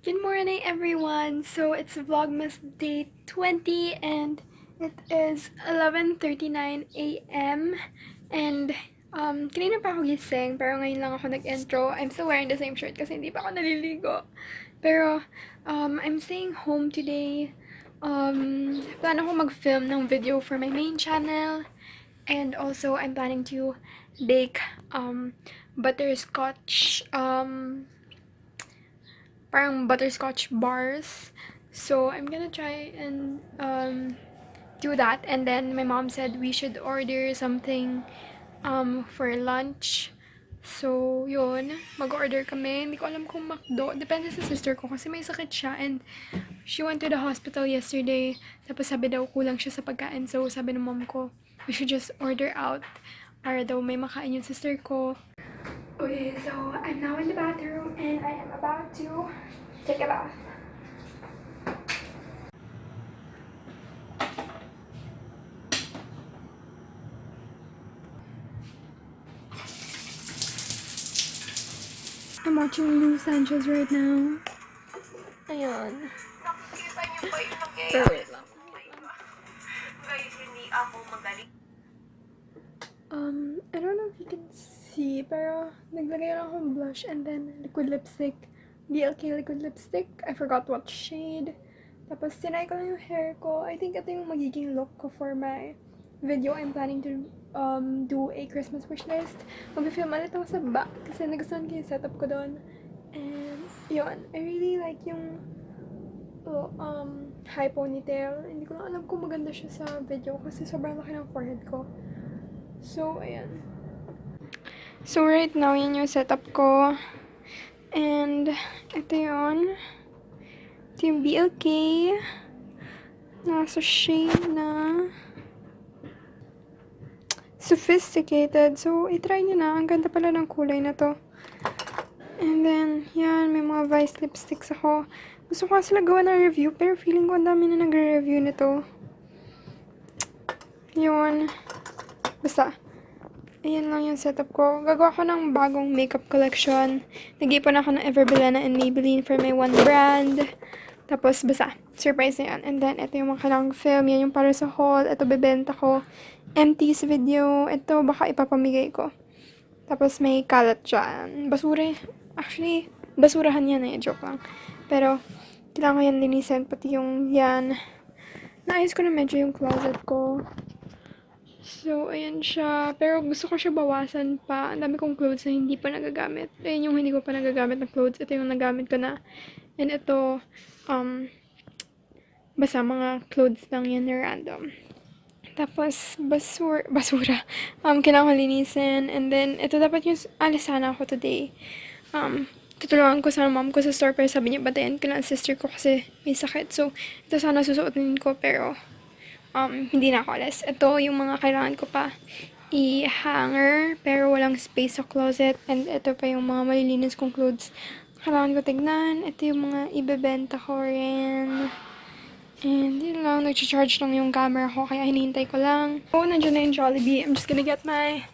Good morning, everyone! So, it's Vlogmas day 20 and it is 11:39 a.m. And, kanina pa ako gising pero ngayon lang ako nag-intro. I'm still wearing the same shirt kasi hindi pa ako naliligo. Pero, I'm staying home today. Plan ako mag-film ng video for my main channel. And also, I'm planning to bake, butterscotch, parang butterscotch bars. So I'm gonna try and do that. And then my mom said we should order something for lunch. So yun, mag-order kami. Hindi ko alam kung McDo. Depende sa sister ko kasi may sakit siya and she went to the hospital yesterday. Tapos sabi daw kulang siya sa pagkain. So sabi ng mom ko, we should just order out para daw may makain yung sister ko. Okay, so I'm now in the bathroom and I am about to take a bath. I'm watching Lou Sanchez right now. Ayan. Nakikita niyo ba yung Pero wait lang. Guys, hindi ako magaling. I don't know if you can see, pero naglagay lang akong blush and then liquid lipstick. BLK liquid lipstick. I forgot what shade. Tapos, tinay ko lang yung hair ko. I think ito yung magiging look ko for my video. I'm planning to do a Christmas wish list. Mag-film ulit ako sa back kasi nagustuhan ko yung setup ko doon. And, yun. I really like yung high ponytail. Hindi ko lang alam kung maganda siya sa video kasi sobrang laki ng forehead ko. So, ayan. So, right now, yun yung setup ko. And, ito yun. Ito yung BLK. Nasa shade na sophisticated. So, itry nyo na. Ang ganda pala ng kulay na to. And then, yan. May mga Vice lipsticks ako. Gusto ko kasi gawa ng review, pero feeling ko ang dami na nagre-review nito. Yun. Basta. Ayan lang yung setup ko. Gagawa ko ng bagong makeup collection. Nag-ipon ako ng Everbilena and Maybelline for my one brand. Tapos, basta. Surprise na yan. And then, ito yung mga kailangang film. Yan yung para sa haul. Ito, bebenta ko. Empties video. Ito, baka ipapamigay ko. Tapos, may kalat dyan. Basura. Actually, basurahan yan eh. Joke lang. Pero, kailangan ko yan linisin. Pati yung yan. Naayos ko na medyo yung closet ko. So, ayan siya. Pero gusto ko siya bawasan pa. Ang dami kong clothes na hindi pa nagagamit. Ayan yung hindi ko pa nagagamit na clothes. Ito yung nagamit ko na. And ito, basta mga clothes lang yan na random. Tapos, basura. Kailangan ko linisin. And then, ito dapat yung alis sana ako today. Tutulungan ko sa mom ko sa store. Pero sabi niya, batayan ko lang sister ko kasi may sakit. So, ito sana susuotin ko. Pero, hindi na ako alis. Ito yung mga kailangan ko pa i-hanger, pero walang space sa closet. And ito pa yung mga malilinis kong clothes. Kailangan ko tignan. Ito yung mga ibebenta ko rin. And yun lang, nag-charge lang yung camera ko, kaya hinihintay ko lang. Oh, nandiyan na yung Jollibee. I'm just gonna get my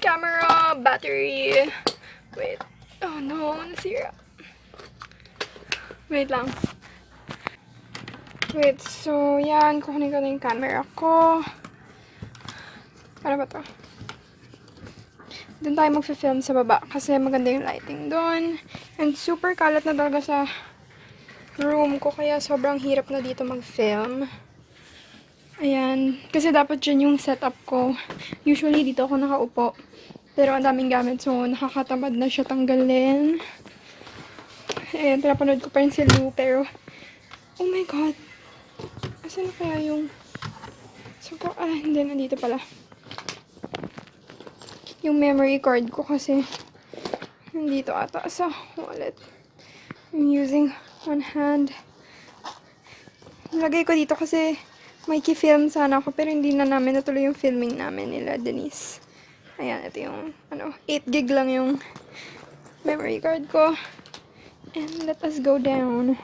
camera battery. Wait. Oh no, nasira. Wait lang. Wait, so, yan. Kukunin ko na yung camera ko. Ano ba to? Doon tayo mag-film sa baba kasi maganda yung lighting doon. And super kalat na talaga sa room ko kaya sobrang hirap na dito mag-film. Ayan. Kasi dapat dyan yung setup ko. Usually, dito ako nakaupo. Pero ang daming gamit so nakakatamad na siya tanggalin. Ayan, pinapanood ko pa rin si Lou pero oh my god. Asan na kaya yung... So, hindi, nandito pala. Yung memory card ko kasi nandito ata sa wallet. I'm using one hand. Nilagay ko dito kasi may key-film sana ako pero hindi na namin natuloy yung filming namin nila, Denise. Ayan, ito yung 8 gig lang yung memory card ko. And let us go down.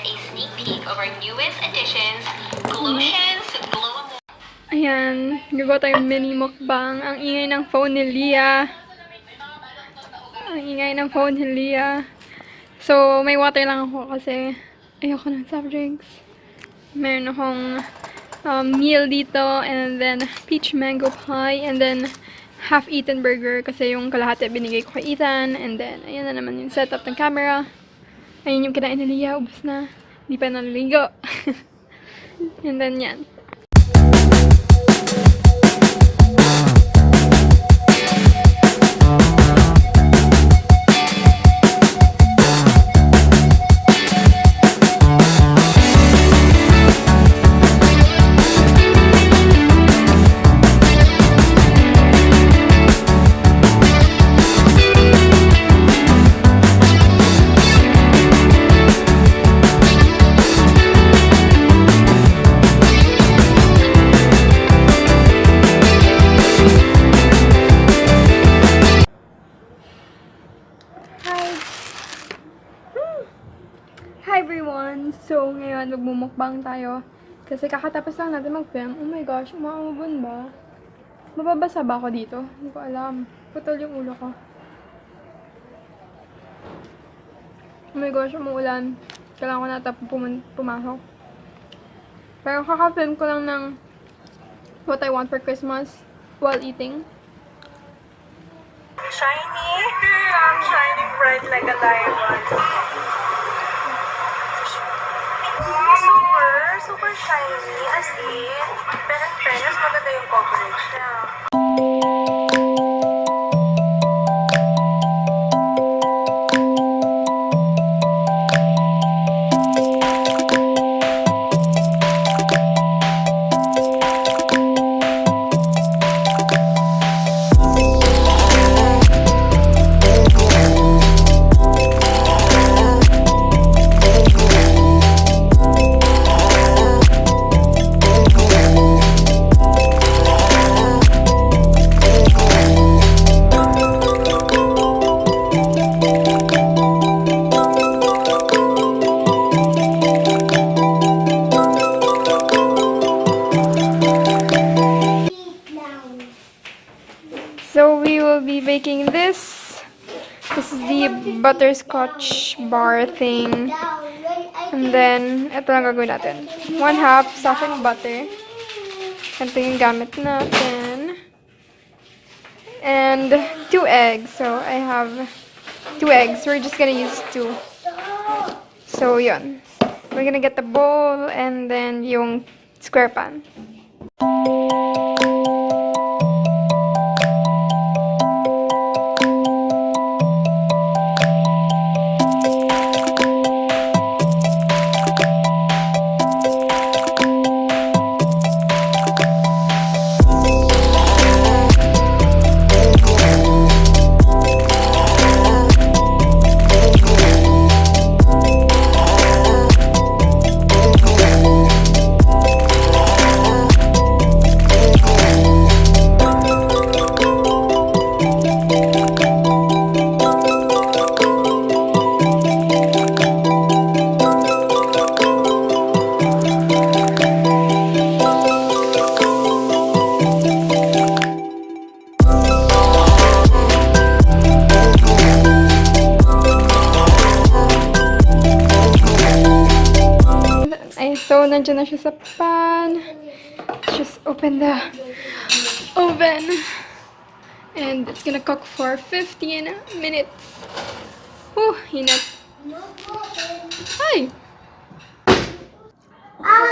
a sneak peek of our newest additions, Glotions Glow. Ayan, gagawa tayong mini mukbang. Ang ingay ng phone ni Leah. Ang ingay ng phone ni Leah. So, may water lang ako kasi ayoko ng soft drinks. Meron akong meal dito, and then peach mango pie, and then half-eaten burger kasi yung kalahati binigay ko kay Ethan, and then ayan na naman yung setup ng camera. Ayun yung kinain ni Leah, ubos na. Hindi pa naliligo. And then yan. Hi everyone! So, ngayon magmumukbang tayo. Kasi kakatapos lang natin mag-film. Oh my gosh, umaambon ba? Mababasa ba ako dito? Hindi ko alam. Putol yung ulo ko. Oh my gosh, umuulan. Kailangan ko nata pumasok. Pero kaka-film ko lang ng what I want for Christmas while eating. Shiny. Shining bright like a diamond. Super shiny. As in, pero in fairness, maganda yung coverage niya. So, we will be baking this. This is the butterscotch bar thing. And then, ito lang gagawin natin. 1/2 softened butter. Ito yung gamit natin. And 2 eggs. So, I have 2 eggs. We're just gonna use 2. So, yun. We're gonna get the bowl and then yung square pan. So, nandiyan na siya sa pan. Just open the oven. And it's gonna cook for 15 minutes. Whew, hinat. Hi!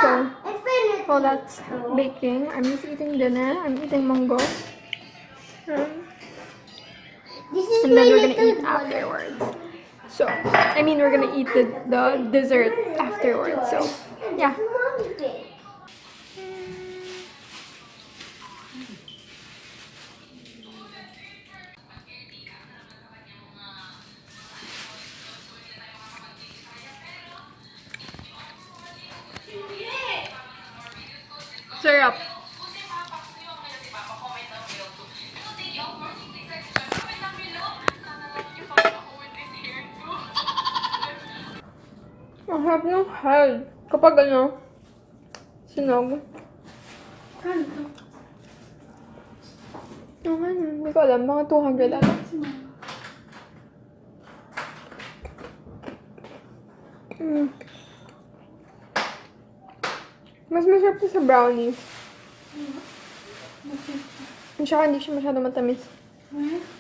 So, while that's baking, I'm just eating dinner. I'm eating mango. And then we're gonna eat afterwards. So, I mean, we're gonna eat the dessert afterwards. So, yeah. Sarap. sarap ng hard. Kapag ano, sinog. Kano to? Ano, hindi ko alam. Mga 200 ata. Mas masarap to sa brownie. At saka hindi siya masyado matamis. Eh?